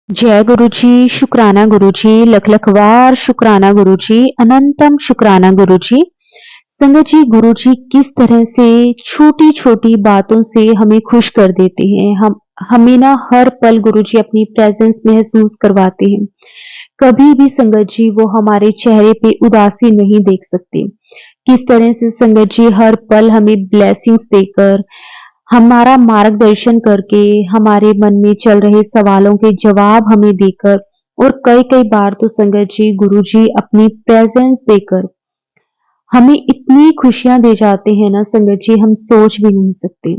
जय गुरु जी, शुक्राना गुरु जी, लख लखवार शुक्राना गुरु जी, अनंतम शुक्राना गुरु जी। संगत जी, गुरु जी किस तरह से छोटी छोटी बातों से हमें खुश कर देते हैं। हमें ना हर पल गुरु जी अपनी प्रेजेंस महसूस करवाते हैं। कभी भी संगत जी वो हमारे चेहरे पे उदासी नहीं देख सकते। किस तरह से संगत जी हर पल हमें ब्लेसिंग्स देकर, हमारा मार्गदर्शन करके, हमारे मन में चल रहे सवालों के जवाब हमें देकर, और कई कई बार तो संगत जी गुरु जी अपनी प्रेजेंस देकर हमें इतनी खुशियां दे जाते हैं ना संगत जी, हम सोच भी नहीं सकते।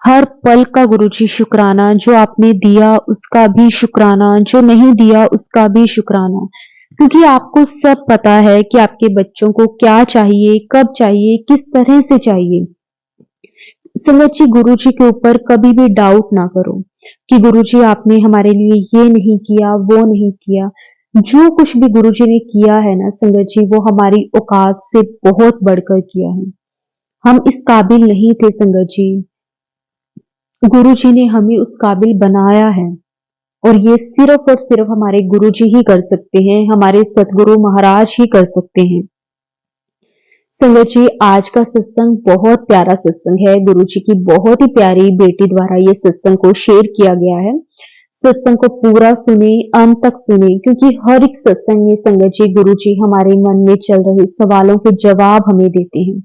हर पल का गुरु जी शुक्राना, जो आपने दिया उसका भी शुक्राना, जो नहीं दिया उसका भी शुक्राना। क्योंकि आपको सब पता है कि आपके बच्चों को क्या चाहिए, कब चाहिए, किस तरह से चाहिए। संगत जी गुरु जी के ऊपर कभी भी डाउट ना करो कि गुरु जी आपने हमारे लिए ये नहीं किया, वो नहीं किया। जो कुछ भी गुरु जी ने किया है ना संगत जी, वो हमारी औकात से बहुत बढ़कर किया है। हम इस काबिल नहीं थे संगत जी, गुरु जी ने हमें उस काबिल बनाया है। और ये सिर्फ और सिर्फ हमारे गुरु जी ही कर सकते हैं, हमारे सतगुरु महाराज ही कर सकते हैं। संगत जी, आज का सत्संग बहुत प्यारा सत्संग है। गुरु जी की बहुत ही प्यारी बेटी द्वारा ये सत्संग को शेयर किया गया है। सत्संग को पूरा सुने, अंत तक सुने, क्योंकि हर एक सत्संग में संगत जी गुरु जी हमारे मन में चल रहे सवालों के जवाब हमें देते हैं।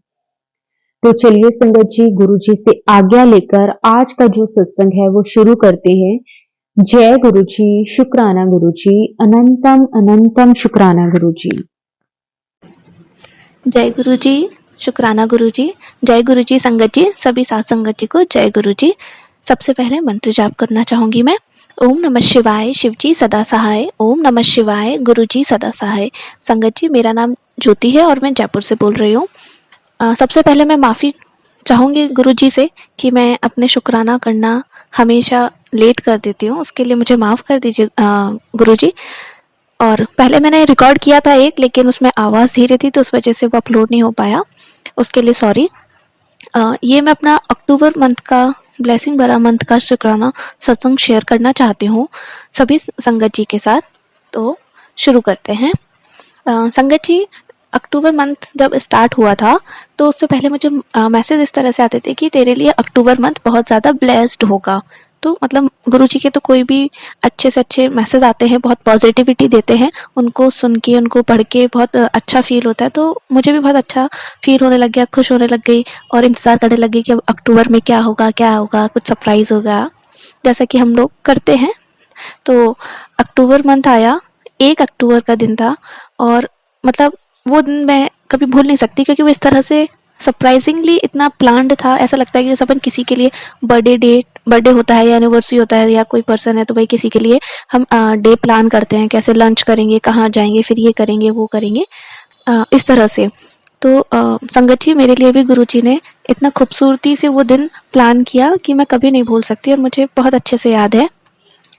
तो चलिए संगत जी, गुरु जी से आज्ञा लेकर आज का जो सत्संग है वो शुरू करते हैं। जय गुरु जी, शुक्राना गुरु जी, अनंतम अनंतम शुक्राना गुरु जी। जय गुरु जी, शुक्राना गुरु जी। जय गुरु जी संगत जी, सभी साथ संगत जी को जय गुरु जी। सबसे पहले मंत्र जाप करना चाहूंगी मैं। ओम नमः शिवाय, शिव जी सदा सहाय। ओम नमः शिवाय, गुरु जी सदा सहाय। संगत जी, मेरा नाम ज्योति है और मैं जयपुर से बोल रही हूँ। सबसे पहले मैं माफ़ी चाहूँगी गुरु जी से कि मैं अपने शुक्राना करना हमेशा लेट कर देती हूँ, उसके लिए मुझे माफ़ कर दीजिए गुरु जी। और पहले मैंने रिकॉर्ड किया था एक, लेकिन उसमें आवाज़ धीरे थी तो उस वजह से वो अपलोड नहीं हो पाया, उसके लिए सॉरी। ये मैं अपना अक्टूबर मंथ का ब्लेसिंग भरा मंथ का शुक्राना सत्संग शेयर करना चाहती हूँ सभी संगत जी के साथ। तो शुरू करते हैं। संगत जी, अक्टूबर मंथ जब स्टार्ट हुआ था तो उससे पहले मुझे मैसेज इस तरह से आते थे कि तेरे लिए अक्टूबर मंथ बहुत ज़्यादा ब्लेस्ड होगा। तो मतलब गुरु जी के तो कोई भी अच्छे से अच्छे मैसेज आते हैं, बहुत पॉजिटिविटी देते हैं, उनको सुन के उनको पढ़ के बहुत अच्छा फील होता है। तो मुझे भी बहुत अच्छा फील होने लग गया, खुश होने लग गई और इंतज़ार करने लग गई कि अब अक्टूबर में क्या होगा, क्या होगा, कुछ सरप्राइज़ होगा जैसा कि हम लोग करते हैं। तो अक्टूबर मंथ आया, 1 अक्टूबर का दिन था और मतलब वो दिन मैं कभी भूल नहीं सकती, क्योंकि वो इस तरह से सरप्राइजिंगली इतना प्लान्ड था। ऐसा लगता है कि जैसे अपन किसी के लिए बर्थडे होता है या एनिवर्सरी होता है या कोई पर्सन है तो भाई किसी के लिए हम डे प्लान करते हैं, कैसे लंच करेंगे, कहाँ जाएंगे, फिर ये करेंगे वो करेंगे, इस तरह से। तो संगत जी, मेरे लिए भी गुरु जी ने इतना खूबसूरती से वो दिन प्लान किया कि मैं कभी नहीं भूल सकती। और मुझे बहुत अच्छे से याद है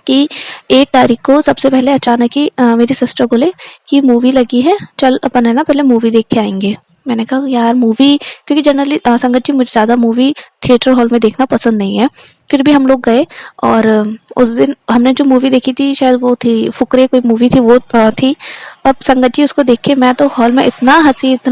कि 1 तारीख को सबसे पहले अचानक ही मेरी सिस्टर बोले कि मूवी लगी है, चल अपन है ना पहले मूवी देख के आएंगे। मैंने कहा यार मूवी, क्योंकि जनरली संगत जी मुझे ज़्यादा मूवी थिएटर हॉल में देखना पसंद नहीं है, फिर भी हम लोग गए। और उस दिन हमने जो मूवी देखी थी शायद वो थी फुकरे, कोई मूवी थी वो थी। अब संगत जी उसको देख के मैं तो हॉल में इतना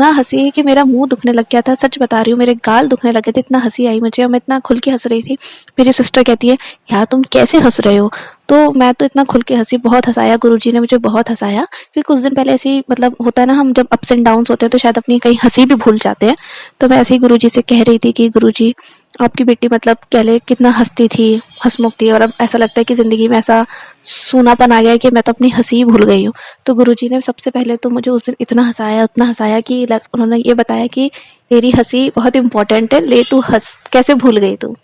हंसी कि मेरा मुंह दुखने लग गया था। सच बता रही हूँ, मेरे गाल दुखने लगे थे, इतना हंसी आई मुझे और मैं इतना खुल के हंस रही थी। मेरी सिस्टर कहती है यार तुम कैसे हंस रहे हो। तो मैं तो इतना खुल के हंसी, बहुत हंसाया, गुरुजी ने मुझे बहुत हंसाया। क्योंकि कुछ दिन पहले ऐसे ही मतलब होता है ना, हम जब अप्स एंड डाउन्स होते हैं तो शायद अपनी कहीं हंसी भी भूल जाते हैं। तो मैं ऐसे ही गुरुजी से कह रही थी कि गुरुजी आपकी बेटी मतलब पहले कितना हंसती थी, हंसमुख थी, और अब ऐसा लगता है कि ज़िंदगी में ऐसा सूनापन आ गया है कि मैं तो अपनी हंसी ही भूल गई हूँ। तो गुरुजी ने सबसे पहले तो मुझे उस दिन इतना हंसाया कि उन्होंने ये बताया कि तेरी हंसी बहुत इंपॉर्टेंट है, ले तू हंस, कैसे भूल गई तू।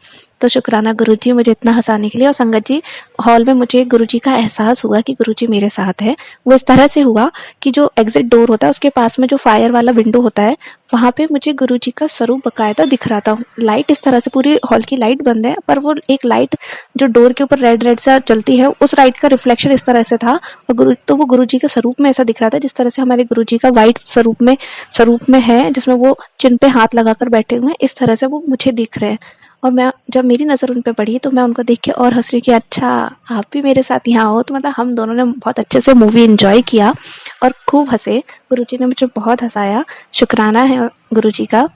तो शुक्राना गुरुजी मुझे इतना हंसाने के लिए। और संगत जी, हॉल में मुझे गुरुजी का एहसास हुआ कि गुरुजी मेरे साथ है। वो इस तरह से हुआ कि जो एग्जिट डोर होता है उसके पास में जो फायर वाला विंडो होता है, वहाँ पे मुझे गुरुजी का स्वरूप बकायदा दिख रहा था। लाइट इस तरह से, पूरी हॉल की लाइट बंद है, पर वो एक लाइट जो डोर के ऊपर रेड रेड से जलती है, उस लाइट का रिफ्लेक्शन इस तरह से था। और तो वो गुरुजी के स्वरूप में ऐसा दिख रहा था जिस तरह से हमारे गुरुजी का व्हाइट स्वरूप में है, जिसमें वो चिन पे हाथ लगाकर बैठे हुए हैं, इस तरह से वो मुझे दिख रहे हैं। और मैं जब मेरी नज़र उन पे पड़ी तो मैं उनको देख के और हँस रही कि अच्छा आप भी मेरे साथ यहाँ हो। तो मतलब हम दोनों ने बहुत अच्छे से मूवी एंजॉय किया और खूब हँसे। गुरुजी ने मुझे बहुत हँसाया। शुक्राना है गुरुजी का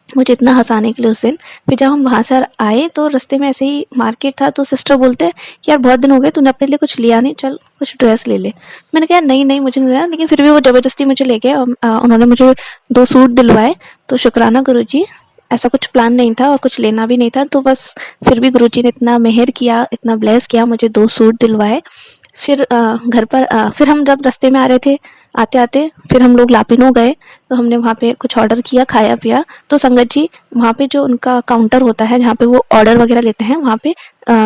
मुझे इतना हँसाने के लिए उस दिन। फिर जब हम वहाँ से आए तो रास्ते में ऐसे ही मार्केट था तो सिस्टर बोलते हैं कि यार बहुत दिन हो गए तूने अपने लिए कुछ लिया नहीं, चल कुछ ड्रेस ले ले। मैंने कहा नहीं नहीं मुझे नहीं लेना, लेकिन फिर भी वो ज़बरदस्ती मुझे ले गए और उन्होंने मुझे 2 सूट दिलवाए। तो शुक्राना गुरुजी, ऐसा कुछ प्लान नहीं था और कुछ लेना भी नहीं था, तो बस फिर भी गुरुजी ने इतना मेहर किया, इतना ब्लेस किया, मुझे 2 सूट दिलवाए। फिर घर पर फिर हम जब रास्ते में आ रहे थे, आते-आते फिर हम लोग लापिनो गए, तो हमने वहाँ पे कुछ ऑर्डर किया, खाया-पिया। तो संगत जी वहाँ पे जो उनका काउंटर होता है जहाँ पे वो ऑर्डर वगैरह लेते हैं, वहाँ पे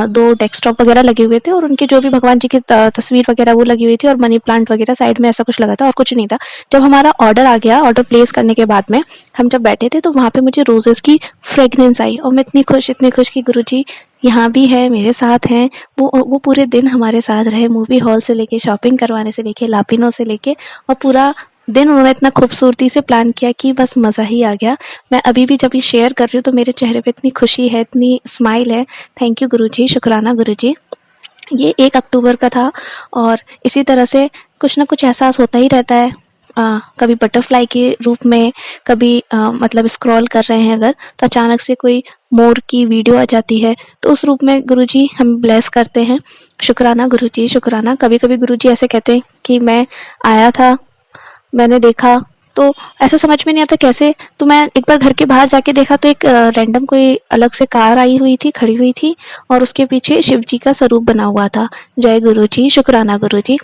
2 डेस्कटॉप वगैरह लगे हुए थे और उनकी जो भी भगवान जी की तस्वीर वगैरह वो लगी हुई थी और मनी प्लांट वगैरह साइड में ऐसा कुछ लगा था और कुछ नहीं था। जब हमारा ऑर्डर आ गया, ऑर्डर प्लेस करने के बाद में हम जब बैठे थे तो वहाँ पे मुझे रोजेस की फ्रेग्रेंस आई और मैं इतनी खुश कि गुरुजी यहाँ भी है, मेरे साथ हैं। वो पूरे दिन हमारे साथ रहे, मूवी हॉल से लेके, शॉपिंग करवाने से लेके, लापिनो से लेके, और पूरा दिन उन्होंने इतना खूबसूरती से प्लान किया कि बस मज़ा ही आ गया। मैं अभी भी जब ये शेयर कर रही हूँ तो मेरे चेहरे पे इतनी खुशी है, इतनी स्माइल है। थैंक यू गुरुजी, शुक्राना गुरुजी। ये 1 अक्टूबर का था और इसी तरह से कुछ ना कुछ एहसास होता ही रहता है। कभी बटरफ्लाई के रूप में, कभी मतलब स्क्रॉल कर रहे हैं अगर तो अचानक से कोई मोर की वीडियो आ जाती है, तो उस रूप में गुरुजी हम ब्लेस करते हैं। शुक्राना गुरुजी, शुक्राना। कभी-कभी गुरुजी ऐसे कहते हैं कि मैं आया था, मैंने देखा, तो ऐसा समझ में नहीं आता कैसे। तो मैं एक बार घर के बाहर जाके देखा तो एक रैंडम कोई अलग से कार आई हुई थी, खड़ी हुई थी और उसके पीछे शिव जी का स्वरूप बना हुआ था। जय गुरुजी, शुक्राना गुरुजी।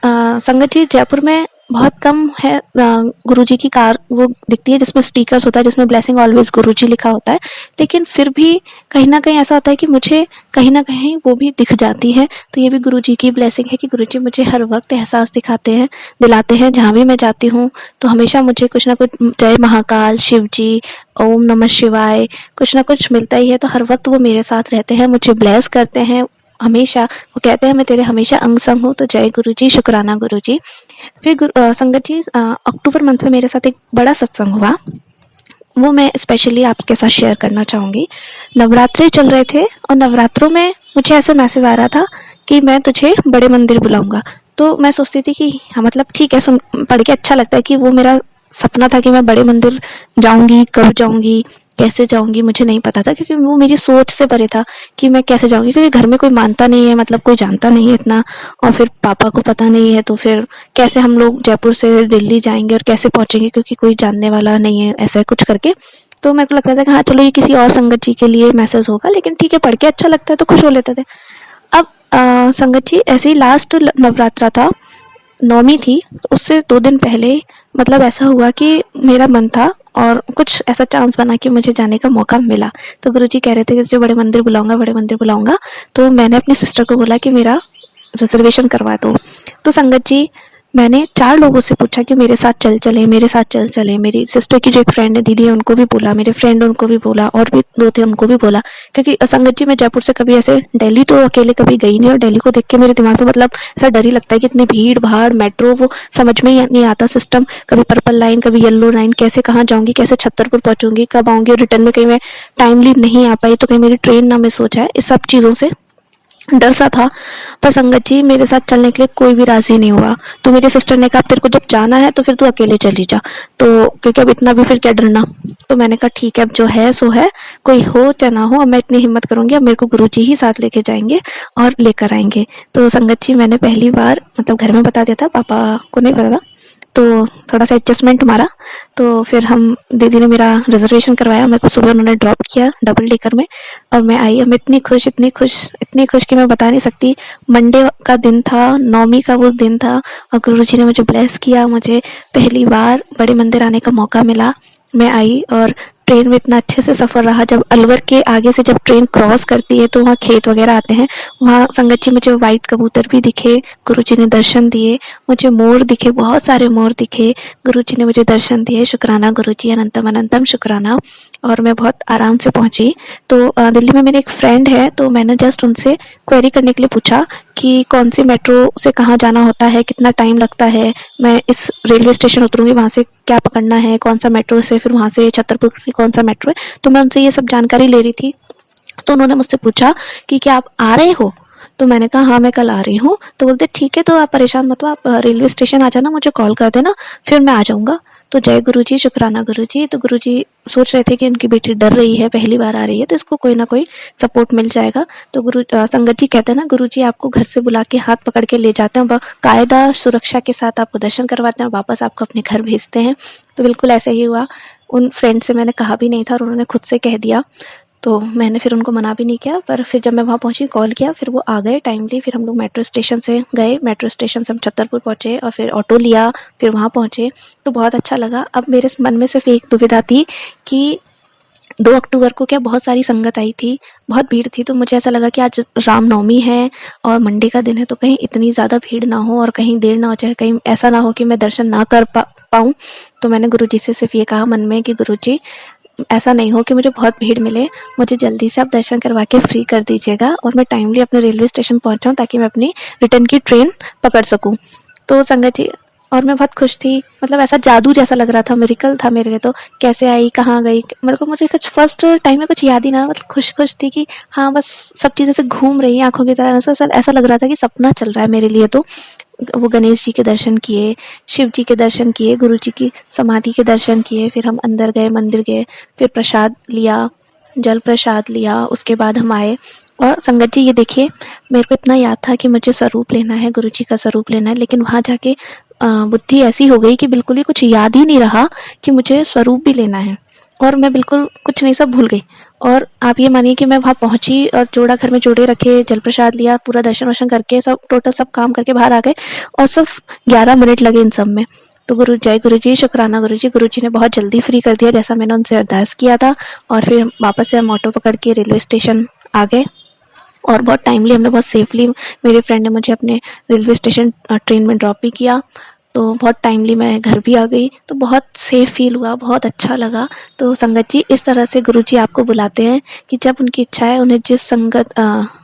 संगत जी जयपुर में बहुत कम है गुरुजी की कार वो दिखती है जिसमें स्टिकर्स होता है, जिसमें ब्लेसिंग ऑलवेज गुरुजी लिखा होता है, लेकिन फिर भी कहीं ना कहीं ऐसा होता है कि मुझे कहीं ना कहीं वो भी दिख जाती है। तो ये भी गुरुजी की ब्लेसिंग है कि गुरुजी मुझे हर वक्त एहसास दिलाते हैं जहाँ भी मैं जाती हूँ। तो हमेशा मुझे कुछ ना कुछ जय महाकाल, शिव जी, ओम नमः शिवाय, कुछ ना कुछ मिलता ही है। तो हर वक्त वो मेरे साथ रहते हैं, मुझे ब्लेस करते हैं हमेशा। वो कहते हैं मैं तेरे हमेशा अंग संग हूँ। तो जय गुरुजी, शुक्राना गुरुजी। फिर संगत जी अक्टूबर मंथ में मेरे साथ एक बड़ा सत्संग हुआ, वो मैं स्पेशली आपके साथ शेयर करना चाहूँगी। नवरात्रे चल रहे थे और नवरात्रों में मुझे ऐसा मैसेज आ रहा था कि मैं तुझे बड़े मंदिर बुलाऊंगा। तो मैं सोचती थी कि हाँ मतलब ठीक है, सुन पढ़ के अच्छा लगता है कि वो मेरा सपना था कि मैं बड़े मंदिर जाऊंगी, कब जाऊंगी, कैसे जाऊंगी, मुझे नहीं पता था, क्योंकि वो मेरी सोच से परे था कि मैं कैसे जाऊंगी, क्योंकि घर में कोई मानता नहीं है, मतलब कोई जानता नहीं है इतना, और फिर पापा को पता नहीं है, तो फिर कैसे हम लोग जयपुर से दिल्ली जाएंगे और कैसे पहुंचेंगे, क्योंकि कोई जानने वाला नहीं है, ऐसा कुछ करके। तो मेरे को लगता था कि हाँ चलो ये किसी और संगत जी के लिए मैसेज होगा, लेकिन ठीक है पढ़ के अच्छा लगता है तो खुश हो लेते थे। अब संगत जी ऐसे ही लास्ट नवरात्रा था, नौमी थी, तो उससे 2 दिन पहले मतलब ऐसा हुआ कि मेरा मन था और कुछ ऐसा चांस बना कि मुझे जाने का मौका मिला। तो गुरुजी कह रहे थे कि तुझे बड़े मंदिर बुलाऊंगा, बड़े मंदिर बुलाऊंगा। तो मैंने अपनी सिस्टर को बोला कि मेरा रिजर्वेशन करवा दो। तो संगत जी मैंने 4 लोगों से पूछा कि मेरे साथ चल चले, मेरे साथ चल चले। मेरी सिस्टर की जो एक फ्रेंड है, दीदी है, उनको भी बोला, मेरे फ्रेंड उनको भी बोला, और भी 2 थे उनको भी बोला, क्योंकि संगत जी मैं जयपुर से कभी ऐसे दिल्ली तो अकेले कभी गई नहीं, और दिल्ली को देख के मेरे दिमाग में मतलब ऐसा डर ही लगता है कि इतनी भीड़ भाड़, मेट्रो, वो समझ में ही नहीं आता सिस्टम, कभी पर्पल लाइन, कभी येलो लाइन, कैसे कहाँ जाऊंगी, कैसे छतरपुर पहुंचूंगी, कब आऊंगी, रिटर्न में कहीं मैं टाइमली नहीं आ पाई तो कहीं मेरी ट्रेन ना मिस हो जाए, इस सब चीज़ों से डर सा था। पर संगत जी मेरे साथ चलने के लिए कोई भी राजी नहीं हुआ। तो मेरी सिस्टर ने कहा तेरे को जब जाना है तो फिर तू अकेले चली जा, तो क्योंकि अब इतना भी फिर क्या डरना। तो मैंने कहा ठीक है, अब जो है सो है, कोई हो चाहे ना हो, अब मैं इतनी हिम्मत करूंगी, अब मेरे को गुरुजी ही साथ लेके जाएंगे और लेकर आएंगे। तो संगत जी मैंने पहली बार मतलब घर में बता दिया था, पापा को नहीं पता था, तो थोड़ा सा एडजस्टमेंट मारा। तो फिर हम दीदी ने मेरा रिजर्वेशन करवाया, मेरे को सुबह उन्होंने ड्रॉप किया डबल डेकर में, और मैं आई। अब मैं इतनी खुश कि मैं बता नहीं सकती। मंडे का दिन था, नौमी का वो दिन था, और गुरुजी ने मुझे ब्लेस किया, मुझे पहली बार बड़े मंदिर आने का मौका मिला। मैं आई और ट्रेन में इतना अच्छे से सफ़र रहा। जब अलवर के आगे से जब ट्रेन क्रॉस करती है तो वहाँ खेत वगैरह आते हैं, वहाँ संगत जी मुझे वाइट कबूतर भी दिखे, गुरुजी ने दर्शन दिए, मुझे मोर दिखे, बहुत सारे मोर दिखे, गुरुजी ने मुझे दर्शन दिए। शुक्राना गुरुजी, अनंतम अनंतम शुक्राना। और मैं बहुत आराम से पहुंची। तो दिल्ली में मेरी एक फ्रेंड है, तो मैंने जस्ट उनसे क्वेरी करने के लिए पूछा कि कौन सी मेट्रो से कहाँ जाना होता है, कितना टाइम लगता है, मैं इस रेलवे स्टेशन उतरूंगी, वहाँ से क्या पकड़ना है, कौन सा मेट्रो से, फिर वहाँ से छतरपुर की कौन सा मेट्रो है। तो मैं उनसे ये सब जानकारी ले रही थी। तो उन्होंने मुझसे पूछा कि क्या आप आ रहे हो? तो मैंने कहा हाँ मैं कल आ रही हूँ। तो बोलते ठीक है, तो आप परेशान मत हो, आप रेलवे स्टेशन आ जाना, मुझे कॉल कर देना, फिर मैं आ जाऊँगा। तो जय गुरुजी, शुक्राना गुरुजी। तो गुरुजी सोच रहे थे कि उनकी बेटी डर रही है, पहली बार आ रही है, तो इसको कोई ना कोई सपोर्ट मिल जाएगा। तो संगत जी कहते हैं ना, गुरुजी आपको घर से बुला के हाथ पकड़ के ले जाते हैं, कायदा सुरक्षा के साथ आपको दर्शन करवाते हैं और वापस आपको अपने घर भेजते हैं। तो बिल्कुल ऐसा ही हुआ। उन फ्रेंड से मैंने कहा भी नहीं था और उन्होंने खुद से कह दिया। तो मैंने फिर उनको मना भी नहीं किया, पर फिर जब मैं वहाँ पहुँची, कॉल किया, फिर वो आ गए टाइमली। फिर हम लोग मेट्रो स्टेशन से गए, मेट्रो स्टेशन से हम छतरपुर पहुँचे और फिर ऑटो लिया, फिर वहाँ पहुँचे। तो बहुत अच्छा लगा। अब मेरे मन में सिर्फ एक दुविधा थी कि 2 अक्टूबर को क्या बहुत सारी संगत आई थी, बहुत भीड़ थी, तो मुझे ऐसा लगा कि आज रामनवमी है और मंडे का दिन है, तो कहीं इतनी ज़्यादा भीड़ ना हो और कहीं देर ना हो जाए, कहीं ऐसा ना हो कि मैं दर्शन ना कर पाऊँ। तो मैंने गुरुजी से सिर्फ ये कहा मन में कि गुरुजी ऐसा नहीं हो कि मुझे बहुत भीड़ मिले, मुझे जल्दी से आप दर्शन करवा के फ्री कर दीजिएगा और मैं टाइमली अपने रेलवे स्टेशन पहुँच जाऊँ ताकि मैं अपनी रिटर्न की ट्रेन पकड़ सकूँ। तो संगत जी, और मैं बहुत खुश थी, मतलब ऐसा जादू जैसा लग रहा था, मिरेकल था मेरे लिए। तो कैसे आई, कहाँ गई, मतलब मुझे कुछ फर्स्ट टाइम में कुछ याद ही ना रहा, मतलब खुश थी कि हाँ बस सब चीज़ें ऐसे घूम रही हैं आंखों की तरह। ऐसा लग रहा था कि सपना चल रहा है मेरे लिए। तो वो गणेश जी के दर्शन किए, शिव जी के दर्शन किए, गुरु जी की समाधि के दर्शन किए, फिर हम अंदर गए, मंदिर गए, फिर प्रसाद लिया, जल प्रसाद लिया, उसके बाद हम आए। और संगत जी ये देखिए, मेरे को इतना याद था कि मुझे स्वरूप लेना है, गुरु जी का स्वरूप लेना है, लेकिन वहाँ जाके बुद्धि ऐसी हो गई कि बिल्कुल ही कुछ याद ही नहीं रहा कि मुझे स्वरूप भी लेना है और मैं बिल्कुल कुछ नहीं, सब भूल गई। और आप ये मानिए कि मैं वहाँ पहुँची और जोड़ा घर में जोड़े रखे, जल प्रसाद लिया, पूरा दर्शन वर्शन करके सब टोटल सब काम करके बाहर आ गए और सिर्फ 11 मिनट लगे इन सब में। तो जय गुरु जी, शुक्राना गुरु जी ने बहुत जल्दी फ्री कर दिया जैसा मैंने उनसे अरदास किया था। और फिर वापस से हम ऑटो पकड़ के रेलवे स्टेशन आ गए और बहुत टाइमली, हमने बहुत सेफली, मेरे फ्रेंड ने मुझे अपने रेलवे स्टेशन ट्रेन में ड्रॉप भी किया। तो बहुत टाइमली मैं घर भी आ गई, तो बहुत सेफ फील हुआ, बहुत अच्छा लगा। तो संगत जी, इस तरह से गुरुजी आपको बुलाते हैं कि जब उनकी इच्छा है, उन्हें जिस संगत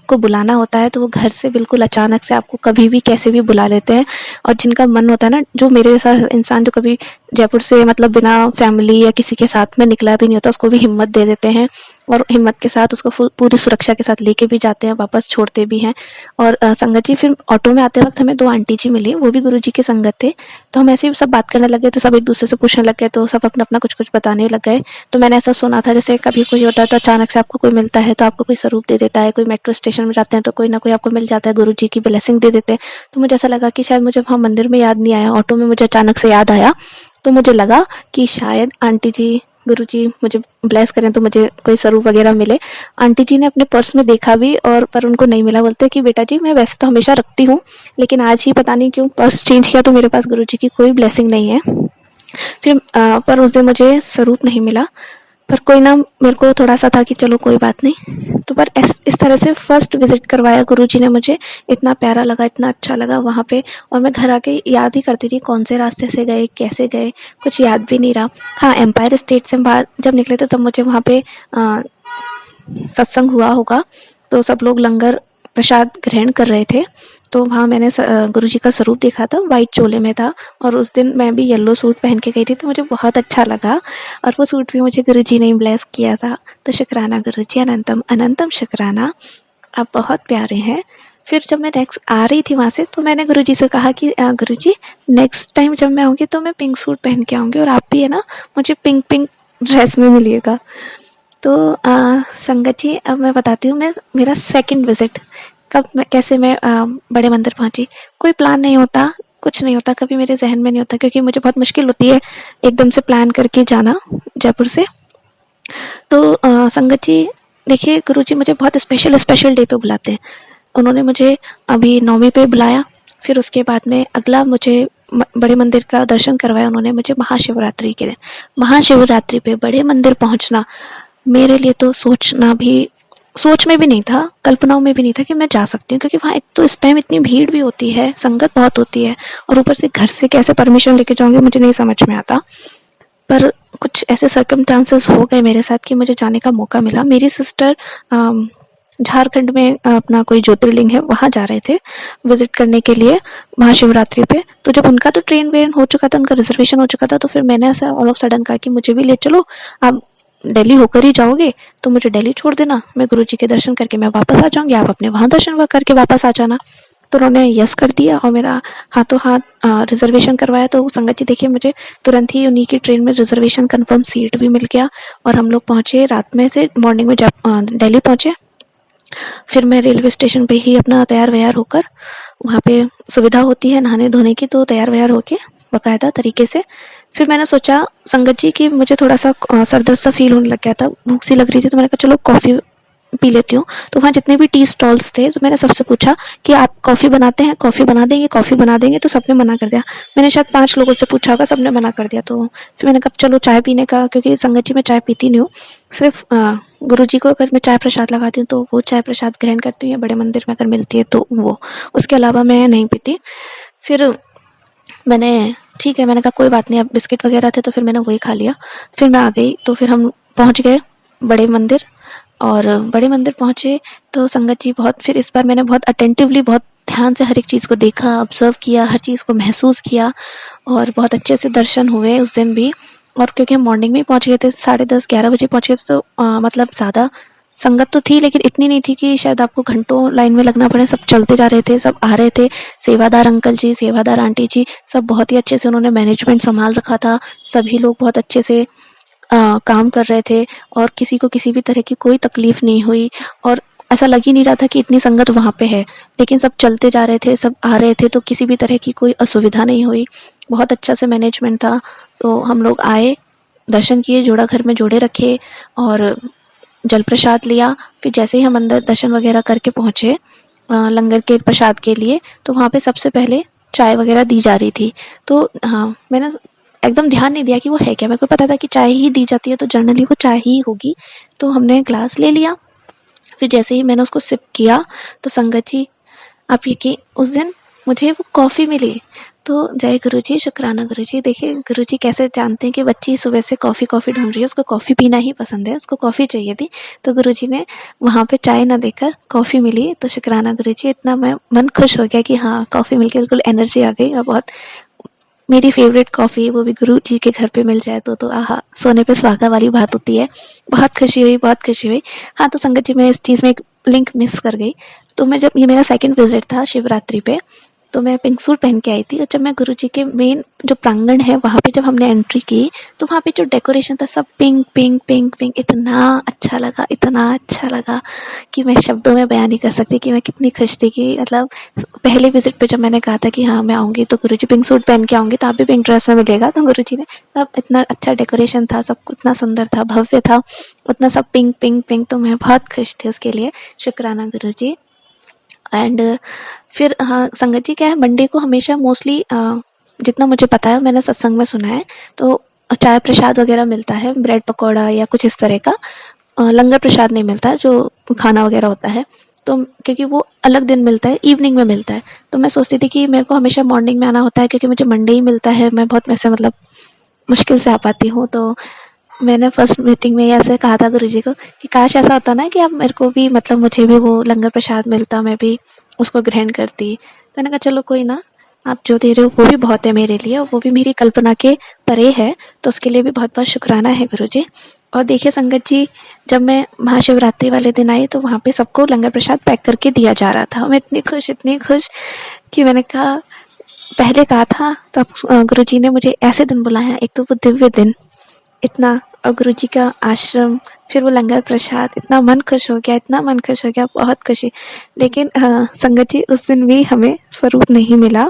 को बुलाना होता है तो वो घर से बिल्कुल अचानक से आपको कभी भी कैसे भी बुला लेते हैं। और जिनका मन होता है ना, जो मेरे जैसा इंसान जो कभी जयपुर से मतलब बिना फैमिली या किसी के साथ में निकला भी नहीं होता, उसको भी हिम्मत दे देते हैं और हिम्मत के साथ उसको पूरी सुरक्षा के साथ लेके भी जाते हैं, वापस छोड़ते भी हैं। और संगत जी, फिर ऑटो में आते वक्त हमें 2 आंटी जी मिली, वो भी गुरुजी की संगत थे। तो हम ऐसे ही सब बात करने लग गए, तो सब एक दूसरे से पूछने लग गए, तो सब अपना अपना कुछ कुछ बताने लग गए। तो मैंने ऐसा सुना था, जैसे कभी कोई होता है तो अचानक से आपको कोई मिलता है तो आपको कोई स्वरूप दे देता है, कोई मेट्रो स्टेशन में जाते हैं तो कोई ना कोई आपको मिल जाता है, गुरुजी की ब्लेसिंग दे देते हैं। तो मुझे ऐसा लगा कि शायद मुझे वहाँ मंदिर में याद नहीं आया, ऑटो में मुझे अचानक से याद आया। तो मुझे लगा कि शायद आंटी जी, गुरुजी मुझे ब्लेस करें तो मुझे कोई स्वरूप वगैरह मिले। आंटी जी ने अपने पर्स में देखा भी और पर उनको नहीं मिला। बोलते कि बेटा जी, मैं वैसे तो हमेशा रखती हूँ, लेकिन आज ही पता नहीं क्यों पर्स चेंज किया तो मेरे पास गुरुजी की कोई ब्लेसिंग नहीं है। फिर पर उस दिन मुझे स्वरूप नहीं मिला, पर कोई ना, मेरे को थोड़ा सा था कि चलो कोई बात नहीं। तो पर इस तरह से फर्स्ट विजिट करवाया गुरुजी ने मुझे, इतना प्यारा लगा, इतना अच्छा लगा वहाँ पे। और मैं घर आके याद ही करती थी कौन से रास्ते से गए, कैसे गए, कुछ याद भी नहीं रहा। हाँ, एम्पायर स्टेट से बाहर जब निकले थे तब मुझे वहाँ पे सत्संग हुआ होगा, तो सब लोग लंगर प्रसाद ग्रहण कर रहे थे। तो वहाँ मैंने गुरुजी का स्वरूप देखा था, वाइट चोले में था और उस दिन मैं भी येलो सूट पहन के गई थी, तो मुझे बहुत अच्छा लगा और वो सूट भी मुझे गुरुजी ने ब्लेस किया था। तो शुक्राना गुरुजी, अनंतम अनंतम शुक्राना, आप बहुत प्यारे हैं। फिर जब मैं नेक्स्ट आ रही थी वहाँ से, तो मैंने गुरुजी से कहा कि गुरुजी, नेक्स्ट टाइम जब मैं आऊँगी तो मैं पिंक सूट पहन के आऊँगी और आप भी है ना मुझे पिंक पिंक ड्रेस में मिलिएगा। तो संगत जी, अब मैं बताती हूँ मैं मेरा सेकंड विजिट कैसे मैं बड़े मंदिर पहुंची। कोई प्लान नहीं होता, कुछ नहीं होता, कभी मेरे जहन में नहीं होता, क्योंकि मुझे बहुत मुश्किल होती है एकदम से प्लान करके जाना जयपुर से। तो संगत जी देखिए, गुरुजी मुझे बहुत स्पेशल डे पे बुलाते हैं। उन्होंने मुझे अभी 9वीं पे बुलाया, फिर उसके बाद में अगला मुझे बड़े मंदिर का दर्शन करवाया उन्होंने मुझे महाशिवरात्रि के दिन। महाशिवरात्रि पे बड़े मंदिर पहुंचना मेरे लिए तो सोच में भी नहीं था, कल्पनाओं में भी नहीं था कि मैं जा सकती हूँ, क्योंकि वहाँ एक तो इस टाइम इतनी भीड़ भी होती है, संगत बहुत होती है और ऊपर से घर से कैसे परमिशन लेके जाऊंगी मुझे नहीं समझ में आता। पर कुछ ऐसे सर्कमस्टांसेस हो गए मेरे साथ कि मुझे जाने का मौका मिला। मेरी सिस्टर झारखंड में अपना कोई ज्योतिर्लिंग है, वहाँ जा रहे थे विजिट करने के लिए महाशिवरात्रि पे। तो जब उनका तो ट्रेन वेन हो चुका था, उनका रिजर्वेशन हो चुका था, तो फिर मैंने ऐसा ऑल ऑफ सडन कहा कि मुझे भी ले चलो, आप दिल्ली होकर ही जाओगे तो मुझे दिल्ली छोड़ देना, मैं गुरुजी के दर्शन करके मैं वापस आ जाऊंगी, आप अपने वहाँ दर्शन करके वापस आ जाना। तो उन्होंने यस कर दिया और मेरा हाथों हाथ रिजर्वेशन करवाया। तो संगत जी देखिए, मुझे तुरंत ही उन्हीं की ट्रेन में रिजर्वेशन कंफर्म सीट भी मिल गया और हम लोग पहुँचे रात में से मॉर्निंग में दिल्ली पहुँचे। फिर मैं रेलवे स्टेशन पे ही अपना तैयार वैयार होकर, वहाँ पे सुविधा होती है नहाने धोने की, तो तैयार वैयार होके बाकायदा तरीके से फिर मैंने सोचा संगत जी कि मुझे थोड़ा सा सर दर्द सा फील होने लग गया था, भूख सी लग रही थी, तो मैंने कहा चलो कॉफ़ी पी लेती हूँ। तो वहाँ जितने भी टी स्टॉल्स थे तो मैंने सबसे पूछा कि आप कॉफ़ी बनाते हैं, कॉफ़ी बना देंगे, कॉफ़ी बना देंगे, तो सबने मना कर दिया। मैंने शायद 5 लोगों से पूछा होगा, सबने मना कर दिया। तो फिर मैंने कहा चलो चाय पीने का, क्योंकि संगत जी मैं चाय पीती नहीं हूँ, सिर्फ गुरु जी को अगर मैं चाय प्रसाद लगाती हूँ तो वो चाय प्रसाद ग्रहण करती हूँ, या बड़े मंदिर में अगर मिलती है तो वो, उसके अलावा मैं नहीं पीती। फिर मैंने ठीक है, मैंने कहा कोई बात नहीं, अब बिस्किट वगैरह थे तो फिर मैंने वही खा लिया। फिर मैं आ गई, तो फिर हम पहुँच गए बड़े मंदिर, और बड़े मंदिर पहुँचे तो संगत जी बहुत, फिर इस बार मैंने बहुत अटेंटिवली, बहुत ध्यान से हर एक चीज़ को देखा, ऑब्जर्व किया, हर चीज़ को महसूस किया, और बहुत अच्छे से दर्शन हुए उस दिन भी। और क्योंकि हम मॉर्निंग में ही पहुँच गए थे, 10:30-11 बजे पहुँच गए थे, तो मतलब ज़्यादा संगत तो थी लेकिन इतनी नहीं थी कि शायद आपको घंटों लाइन में लगना पड़े। सब चलते जा रहे थे, सब आ रहे थे, सेवादार अंकल जी, सेवादार आंटी जी, सब बहुत ही अच्छे से उन्होंने मैनेजमेंट संभाल रखा था। सभी लोग बहुत अच्छे से काम कर रहे थे और किसी को किसी भी तरह की कोई तकलीफ नहीं हुई, और ऐसा लग ही नहीं रहा था कि इतनी संगत वहाँ पे है। लेकिन सब चलते जा रहे थे, सब आ रहे थे, तो किसी भी तरह की कोई असुविधा नहीं हुई, बहुत अच्छा से मैनेजमेंट था। तो हम लोग आए, दर्शन किए, जोड़ा घर में जोड़े रखे और जल प्रसाद लिया। फिर जैसे ही हम अंदर दर्शन वगैरह करके पहुँचे लंगर के प्रसाद के लिए, तो वहाँ पे सबसे पहले चाय वगैरह दी जा रही थी। तो हाँ, मैंने एकदम ध्यान नहीं दिया कि वो है क्या, मेरे को पता था कि चाय ही दी जाती है तो जनरली वो चाय ही होगी। तो हमने ग्लास ले लिया, फिर जैसे ही मैंने उसको सिप किया तो संगत जी, आप यकीन, उस दिन मुझे वो कॉफ़ी मिली। तो जय गुरुजी, शुक्राना गुरुजी। देखिए गुरुजी कैसे जानते हैं कि बच्ची सुबह से कॉफ़ी ढूंढ रही है, उसको कॉफ़ी पीना ही पसंद है, उसको कॉफ़ी चाहिए थी। तो गुरुजी ने वहाँ पे चाय ना देकर कॉफ़ी मिली, तो शुक्राना गुरुजी, इतना मैं मन खुश हो गया कि हाँ कॉफ़ी मिल के बिल्कुल एनर्जी आ गई। और बहुत मेरी फेवरेट कॉफ़ी, वो भी गुरु जी के घर पे मिल जाए तो आहा, सोने पे सुहागा वाली बात होती है। बहुत खुशी हुई, बहुत खुशी हुई। हाँ, तो संगत जी, मैं इस चीज़ में एक लिंक मिस कर गई। तो मैं जब, ये मेरा सेकंड विजिट था शिवरात्रि पे, तो मैं पिंक सूट पहन के आई थी, और जब मैं गुरु जी के मेन जो प्रांगण है वहाँ पे जब हमने एंट्री की, तो वहाँ पे जो डेकोरेशन था सब पिंक पिंक पिंक पिंक, इतना अच्छा लगा, इतना अच्छा लगा कि मैं शब्दों में बयान नहीं कर सकती कि मैं कितनी खुश थी। कि मतलब पहले विजिट पे जब मैंने कहा था कि हाँ मैं आऊँगी तो गुरुजी पिंक सूट पहन के आऊँगी, तो आप भी पिंक ड्रेस में मिलेगा, तो गुरुजी ने तब इतना अच्छा डेकोरेशन था, सब कुछ इतना सुंदर था, भव्य था, उतना सब पिंक पिंक पिंक, तो मैं बहुत खुश थी उसके लिए। शुक्राना गुरुजी। एंड फिर हाँ संगत जी, क्या है, मंडे को हमेशा मोस्टली जितना मुझे पता है, मैंने सत्संग में सुना है, तो चाय प्रसाद वगैरह मिलता है, ब्रेड पकौड़ा या कुछ इस तरह का, लंगर प्रसाद नहीं मिलता जो खाना वगैरह होता है। तो क्योंकि वो अलग दिन मिलता है, इवनिंग में मिलता है, तो मैं सोचती थी कि मेरे को हमेशा मॉर्निंग में आना होता है, क्योंकि मुझे मंडे ही मिलता है, मैं बहुत वैसे मतलब मुश्किल से आ पाती हूँ। तो मैंने फर्स्ट मीटिंग में ही ऐसे कहा था गुरुजी को कि काश ऐसा होता ना कि अब मेरे को भी, मतलब मुझे भी वो लंगर प्रसाद मिलता, मैं भी उसको ग्रहण करती। तो मैंने कहा चलो कोई ना, आप जो दे रहे हो वो भी बहुत है मेरे लिए, और वो भी मेरी कल्पना के परे है, तो उसके लिए भी बहुत बहुत शुक्राना है गुरुजी। और देखिए संगत जी, जब मैं महाशिवरात्रि वाले दिन आई तो वहाँ पे सबको लंगर प्रसाद पैक करके दिया जा रहा था। मैं इतनी खुश कि मैंने कहा, पहले कहा था तब गुरुजी ने मुझे ऐसे दिन बुलाया, एक तो वो दिव्य दिन इतना, और गुरुजी का आश्रम, फिर वो लंगर प्रसाद, इतना मन खुश हो गया, इतना मन खुश हो गया, बहुत खुशी। लेकिन संगत जी, उस दिन भी हमें स्वरूप नहीं मिला,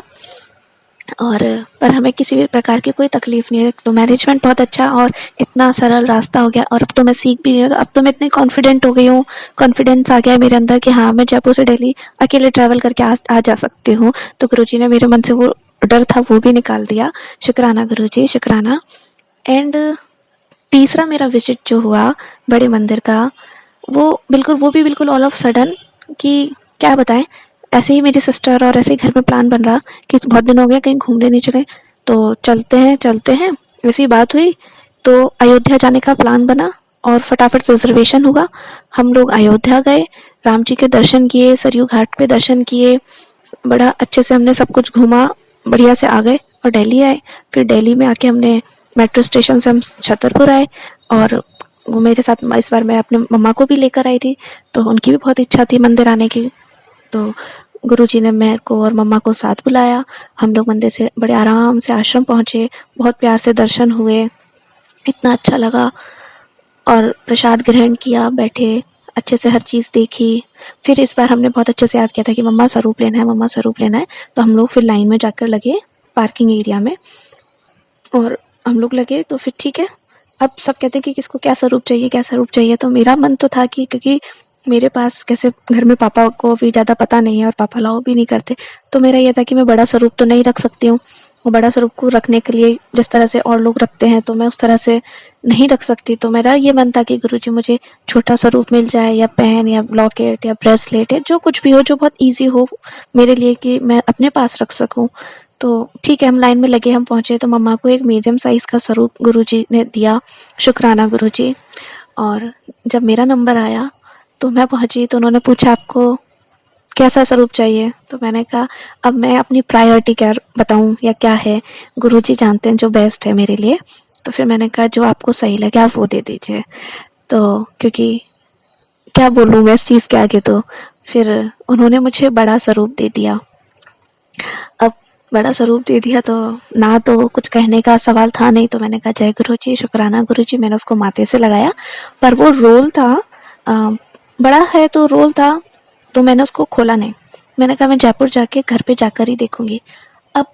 और पर हमें किसी भी प्रकार की कोई तकलीफ नहीं है। तो मैनेजमेंट बहुत अच्छा, और इतना सरल रास्ता हो गया, और अब तो मैं सीख भी गई हूँ, तो अब तो मैं इतनी कॉन्फिडेंट हो गई हूँ, कॉन्फिडेंस आ गया है मेरे अंदर कि हाँ मैं जयपुर से दिल्ली अकेले ट्रैवल करके आ जा सकती हूँ। तो गुरुजी ने मेरे मन से वो डर था वो भी निकाल दिया। शुक्राना गुरुजी, शुक्राना। एंड तीसरा मेरा विजिट जो हुआ बड़े मंदिर का, वो भी बिल्कुल ऑल ऑफ सडन, कि क्या बताएं, ऐसे ही मेरी सिस्टर और ऐसे ही घर में प्लान बन रहा कि बहुत दिन हो गया कहीं घूमने नहीं चले, तो चलते हैं, ऐसी बात हुई। तो अयोध्या जाने का प्लान बना और फटाफट रिजर्वेशन हुआ। हम लोग अयोध्या गए, राम जी के दर्शन किए, सरयू घाट पे दर्शन किए, बड़ा अच्छे से हमने सब कुछ घूमा, बढ़िया से आ गए और दिल्ली आए। फिर दिल्ली में आके हमने मेट्रो स्टेशन से हम छतरपुर आए, और वो मेरे साथ इस बार मैं अपने मम्मा को भी लेकर आई थी, तो उनकी भी बहुत इच्छा थी मंदिर आने की। तो गुरुजी ने मेरे को और मम्मा को साथ बुलाया। हम लोग मंदिर से बड़े आराम से आश्रम पहुँचे, बहुत प्यार से दर्शन हुए, इतना अच्छा लगा। और प्रसाद ग्रहण किया, बैठे, अच्छे से हर चीज़ देखी। फिर इस बार हमने बहुत अच्छे से याद किया था कि मम्मा स्वरूप लेना है, मम्मा स्वरूप लेना है। तो हम लोग फिर लाइन में जाकर लगे पार्किंग एरिया में, और हम लोग लगे तो फिर ठीक है। अब सब कहते हैं कि किसको क्या स्वरूप चाहिए, क्या स्वरूप चाहिए। तो मेरा मन तो था कि क्योंकि मेरे पास कैसे घर में पापा को भी ज़्यादा पता नहीं है और पापा अलाउ भी नहीं करते, तो मेरा ये था कि मैं बड़ा स्वरूप तो नहीं रख सकती हूँ। वो बड़ा स्वरूप को रखने के लिए जिस तरह से और लोग रखते हैं तो मैं उस तरह से नहीं रख सकती। तो मेरा ये मन था कि गुरुजी मुझे छोटा स्वरूप मिल जाए, या पेन या लॉकेट या ब्रेसलेट या जो कुछ भी हो जो बहुत ईजी हो मेरे लिए कि मैं अपने पास रख सकूँ। तो ठीक है, हम लाइन में लगे, हम पहुँचे तो मम्मा को एक मीडियम साइज़ का स्वरूप गुरुजी ने दिया, शुक्राना गुरुजी। और जब मेरा नंबर आया तो मैं पहुँची, तो उन्होंने पूछा आपको कैसा स्वरूप चाहिए। तो मैंने कहा अब मैं अपनी प्रायोरिटी क्या बताऊँ या क्या है, गुरुजी जानते हैं जो बेस्ट है मेरे लिए। तो फिर मैंने कहा जो आपको सही लगे आप वो दे दीजिए। तो क्योंकि क्या बोलूँ मैं इस चीज़ के आगे, तो फिर उन्होंने मुझे बड़ा स्वरूप दे दिया। अब बड़ा स्वरूप दे दिया तो ना तो कुछ कहने का सवाल था नहीं, तो मैंने कहा जय गुरुजी, शुक्राना गुरुजी। मैंने उसको माथे से लगाया, पर वो रोल था बड़ा है तो रोल था, तो मैंने उसको खोला नहीं। मैंने कहा मैं जयपुर जाके घर पे जाकर ही देखूंगी। अब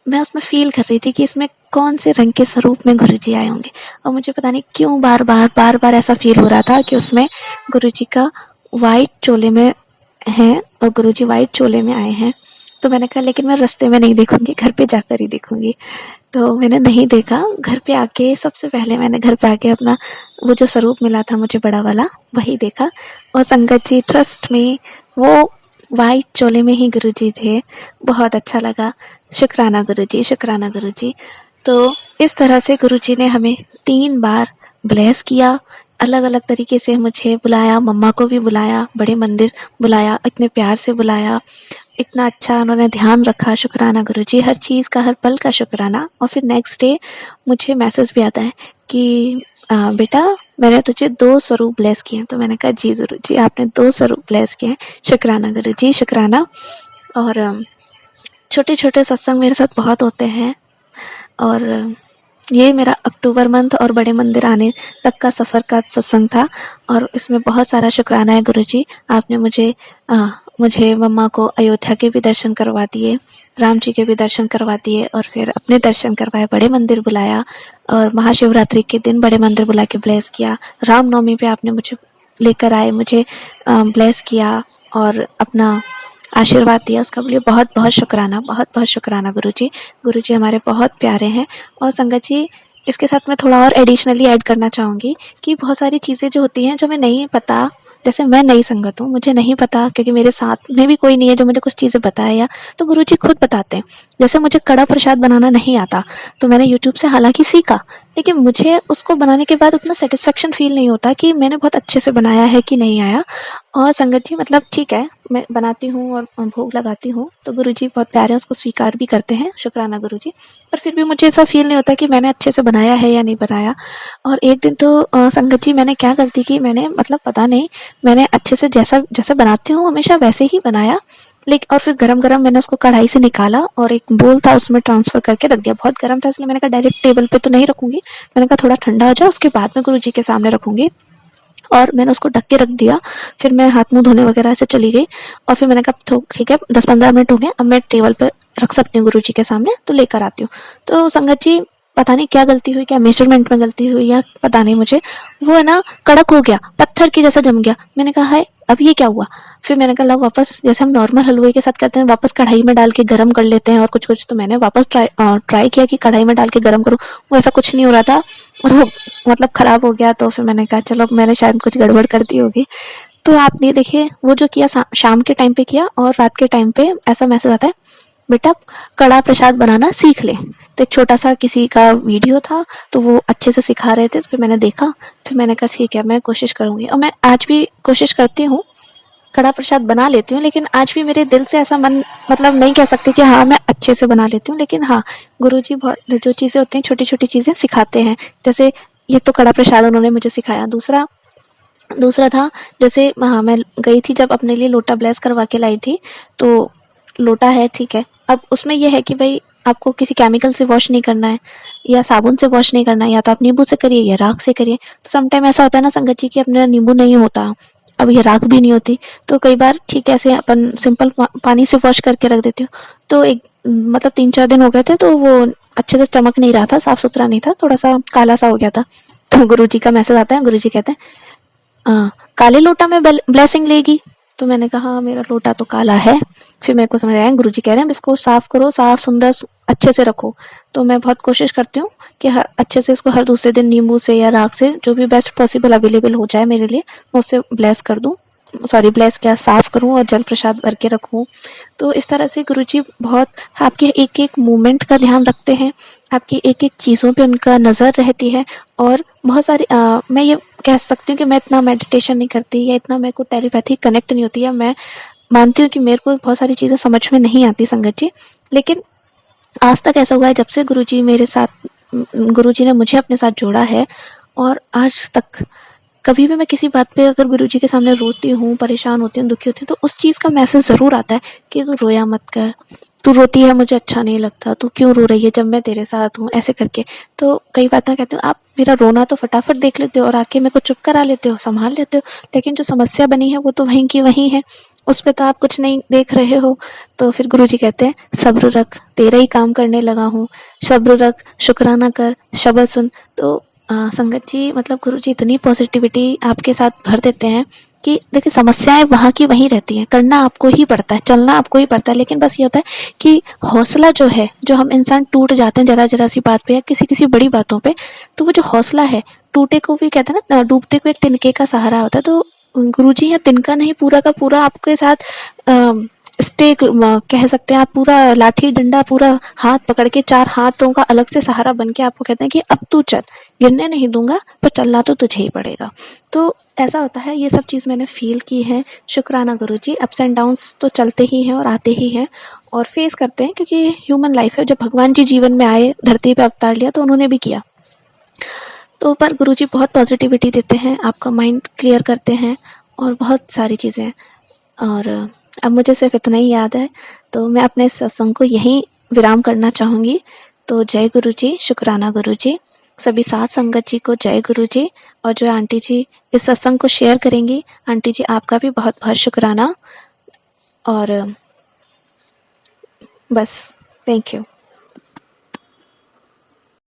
मैं उसमें फील कर रही थी कि इसमें कौन से रंग के स्वरूप में गुरुजी आए होंगे, और मुझे पता नहीं क्यों बार बार ऐसा फील हो रहा था कि उसमें गुरुजी का वाइट चोले में है और गुरुजी वाइट चोले में आए हैं। तो मैंने कहा लेकिन मैं रास्ते में नहीं देखूंगी, घर पे जाकर ही देखूंगी। तो मैंने नहीं देखा। घर पे आके सबसे पहले मैंने घर पे आके अपना वो जो स्वरूप मिला था मुझे बड़ा वाला, वही देखा। और संगत जी ट्रस्ट में वो वाइट चोले में ही गुरुजी थे। बहुत अच्छा लगा। शुक्राना गुरुजी, शुक्राना गुरुजी। तो इस तरह से गुरुजी ने हमें 3 बार ब्लेस किया, अलग अलग तरीके से मुझे बुलाया, मम्मा को भी बुलाया, बड़े मंदिर बुलाया, इतने प्यार से बुलाया, इतना अच्छा उन्होंने ध्यान रखा। शुक्राना गुरुजी, हर चीज़ का, हर पल का शुक्राना। और फिर नेक्स्ट डे मुझे मैसेज भी आता है कि बेटा मैंने तुझे 2 स्वरूप ब्लेस किए हैं। तो मैंने कहा जी गुरुजी आपने 2 स्वरूप ब्लेस किए हैं, शुक्राना गुरुजी, शुक्राना। और छोटे छोटे सत्संग मेरे साथ बहुत होते हैं, और ये मेरा अक्टूबर मंथ और बड़े मंदिर आने तक का सफ़र का सत्संग था। और इसमें बहुत सारा शुक्राना है गुरुजी, आपने मुझे मम्मा को अयोध्या के भी दर्शन करवा दिए, राम जी के भी दर्शन करवा दिए, और फिर अपने दर्शन करवाए, बड़े मंदिर बुलाया, और महाशिवरात्रि के दिन बड़े मंदिर बुला के ब्लेस किया। रामनवमी पे आपने मुझे लेकर आए, मुझे ब्लेस किया और अपना आशीर्वाद दिया, उसका लिए बहुत बहुत शुक्राना, बहुत बहुत शुक्राना गुरुजी। गुरुजी हमारे बहुत प्यारे हैं। और संगत जी इसके साथ मैं थोड़ा और एडिशनली ऐड करना चाहूँगी कि बहुत सारी चीज़ें जो होती हैं जो हमें नहीं पता, जैसे मैं नई संगत हूँ, मुझे नहीं पता क्योंकि मेरे साथ में भी कोई नहीं है जो मुझे कुछ चीज़ें बताए, या तो गुरुजी खुद बताते हैं। जैसे मुझे कड़ा प्रसाद बनाना नहीं आता, तो मैंने यूट्यूब से हालांकि सीखा, लेकिन मुझे उसको बनाने के बाद उतना सेटिस्फेक्शन फील नहीं होता कि मैंने बहुत अच्छे से बनाया है कि नहीं आया। और संगत जी मतलब ठीक है, मैं बनाती हूँ और भोग लगाती हूँ, तो गुरुजी बहुत प्यारे हैं, उसको स्वीकार भी करते हैं, शुक्राना गुरुजी। पर फिर भी मुझे ऐसा फील नहीं होता कि मैंने अच्छे से बनाया है या नहीं बनाया। और एक दिन तो संगत जी मैंने क्या गलती की, मैंने मतलब पता नहीं, मैंने अच्छे से जैसा बनाती हूँ हमेशा वैसे ही बनाया, लेकिन और फिर गरम मैंने उसको कढ़ाई से निकाला और एक बोल था उसमें ट्रांसफ़र करके रख दिया। बहुत गर्म था इसलिए मैंने कहा डायरेक्ट टेबल पे तो नहीं रखूँगी, मैंने कहा थोड़ा ठंडा हो जाए उसके बाद में गुरुजी के सामने रखूँगी। और मैंने उसको ढक के रख दिया। फिर मैं हाथ मुंह धोने वगैरह से चली गई, और फिर मैंने कहा ठीक है 10-15 मिनट हो गए, अब मैं टेबल पर रख सकती हूँ गुरुजी के सामने, तो लेकर आती हूँ। तो संगत जी पता नहीं क्या गलती हुई, क्या मेजरमेंट में गलती हुई या पता नहीं मुझे, वो है ना कड़क हो गया, पत्थर की जैसा जम गया। मैंने कहा है अब ये क्या हुआ। फिर मैंने कहा लो वापस, जैसे हम नॉर्मल हलवे के साथ करते हैं, वापस कढ़ाई में डाल के गरम कर लेते हैं और कुछ कुछ, तो मैंने वापस ट्राई किया कि कढ़ाई में डाल के गरम करूँ, वो ऐसा कुछ नहीं हो रहा था और वो मतलब ख़राब हो गया। तो फिर मैंने कहा चलो मैंने शायद कुछ गड़बड़ कर दी होगी। तो आपने देखिए वो जो किया शाम के टाइम पे किया, और रात के टाइम पे ऐसा मैसेज आता है बेटा कड़ा प्रसाद बनाना सीख ले। तो एक छोटा सा किसी का वीडियो था, तो वो अच्छे से सिखा रहे थे, फिर मैंने देखा, फिर मैंने कहा ठीक है मैं कोशिश करूँगी। और मैं आज भी कोशिश करती हूँ, कड़ा प्रसाद बना लेती हूँ, लेकिन आज भी मेरे दिल से ऐसा मन मतलब नहीं कह सकती कि हाँ मैं अच्छे से बना लेती हूँ, लेकिन हाँ गुरुजी बहुत जो चीज़ें होती हैं छोटी छोटी चीज़ें सिखाते हैं। जैसे ये तो कड़ा प्रसाद उन्होंने मुझे सिखाया। दूसरा था, जैसे हाँ, मैं गई थी जब अपने लिए लोटा ब्लेस करवा के लाई थी, तो लोटा है ठीक है, अब उसमें यह है कि भाई आपको किसी केमिकल से वॉश नहीं करना है या साबुन से वॉश नहीं करना है, या तो आप नींबू से करिए या राख से करिए। तो समटाइम ऐसा होता है ना संगत जी कि अपना नींबू नहीं होता, अब ये राख भी नहीं होती, तो कई बार ठीक है ऐसे अपन सिंपल पानी से वॉश करके रख देती हूँ। तो एक मतलब 3-4 दिन हो गए थे, तो वो अच्छे से चमक नहीं रहा था, साफ सुथरा नहीं था, थोड़ा सा काला सा हो गया था। तो गुरुजी का मैसेज आता है, गुरुजी कहते हैं काले लोटा में ब्लेसिंग लेगी। तो मैंने कहा हाँ, मेरा लोटा तो काला है। फिर मेरे को समझ आया गुरुजी कह रहे हैं इसको साफ करो, साफ सुंदर अच्छे से रखो। तो मैं बहुत कोशिश करती हूँ कि अच्छे से इसको हर दूसरे दिन नींबू से या राख से जो भी बेस्ट पॉसिबल अवेलेबल हो जाए मेरे लिए, मैं उससे ब्लेस कर दूँ, सॉरी ब्लेस क्या, साफ करूँ और जल प्रसाद भर के रखूँ। तो इस तरह से गुरुजी बहुत आपके एक एक मोमेंट का ध्यान रखते हैं, आपकी एक एक चीज़ों पे उनका नज़र रहती है। और बहुत सारी मैं ये कह सकती हूँ कि मैं इतना मेडिटेशन नहीं करती या इतना मेरे को टेलीपैथी कनेक्ट नहीं होती, या मैं मानती हूँ कि मेरे को बहुत सारी चीज़ें समझ में नहीं आती संगत जी, लेकिन आज तक ऐसा हुआ है जब से गुरुजी ने मुझे अपने साथ जोड़ा है, और आज तक कभी भी मैं किसी बात पे अगर गुरुजी के सामने रोती हूँ, परेशान होती हूँ, दुखी होती हूँ, तो उस चीज़ का मैसेज ज़रूर आता है कि तू रोया मत कर, तू रोती है मुझे अच्छा नहीं लगता, तू क्यों रो रही है जब मैं तेरे साथ हूँ, ऐसे करके। तो कई बार मैं कहती हूँ आप मेरा रोना तो फटाफट देख लेते हो और आके मेरे को चुप करा लेते हो, संभाल लेते हो, लेकिन जो समस्या बनी है वो तो वहीं की वहीं है, उस पर तो आप कुछ नहीं देख रहे हो। तो फिर गुरुजी कहते हैं सब्र रख, तेरा ही काम करने लगा हूँ, सब्र रख, शुक्राना कर, शब्द सुन। तो संगत जी मतलब गुरुजी इतनी पॉजिटिविटी आपके साथ भर देते हैं कि देखिए समस्याएं वहाँ की वहीं रहती हैं, करना आपको ही पड़ता है, चलना आपको ही पड़ता है, लेकिन बस ये होता है कि हौसला जो है, जो हम इंसान टूट जाते हैं जरा जरा सी बात पे या किसी किसी बड़ी बातों पे, तो वो जो हौसला है, टूटे को भी कहते हैं ना, डूबते को एक तिनके का सहारा होता है। तो गुरुजी या तिनका नहीं, पूरा का पूरा आपके साथ स्टेक कह सकते हैं आप, पूरा लाठी डंडा पूरा हाथ पकड़ के 4 हाथों का अलग से सहारा बन के आपको कहते हैं कि अब तू चल, गिरने नहीं दूंगा पर चलना तो तुझे ही पड़ेगा। तो ऐसा होता है, ये सब चीज़ मैंने फील की है। शुक्राना गुरुजी, अप्स एंड डाउन्स तो चलते ही हैं और आते ही हैं और फेस करते हैं, क्योंकि ह्यूमन लाइफ है। जब भगवान जी जीवन में आए, धरती पे अवतार लिया, तो उन्होंने भी किया। तो पर गुरुजी बहुत पॉजिटिविटी देते हैं, आपका माइंड क्लियर करते हैं और बहुत सारी चीज़ें। और अब मुझे सिर्फ इतना ही याद है, तो मैं अपने सत्संग को यहीं विराम करना चाहूँगी। तो जय गुरु जी, शुक्राना गुरु जी, सभी साथ संगत जी को जय गुरु जी। और जो आंटी जी इस सत्संग को शेयर करेंगी, आंटी जी आपका भी बहुत बहुत शुक्राना। और बस, थैंक यू।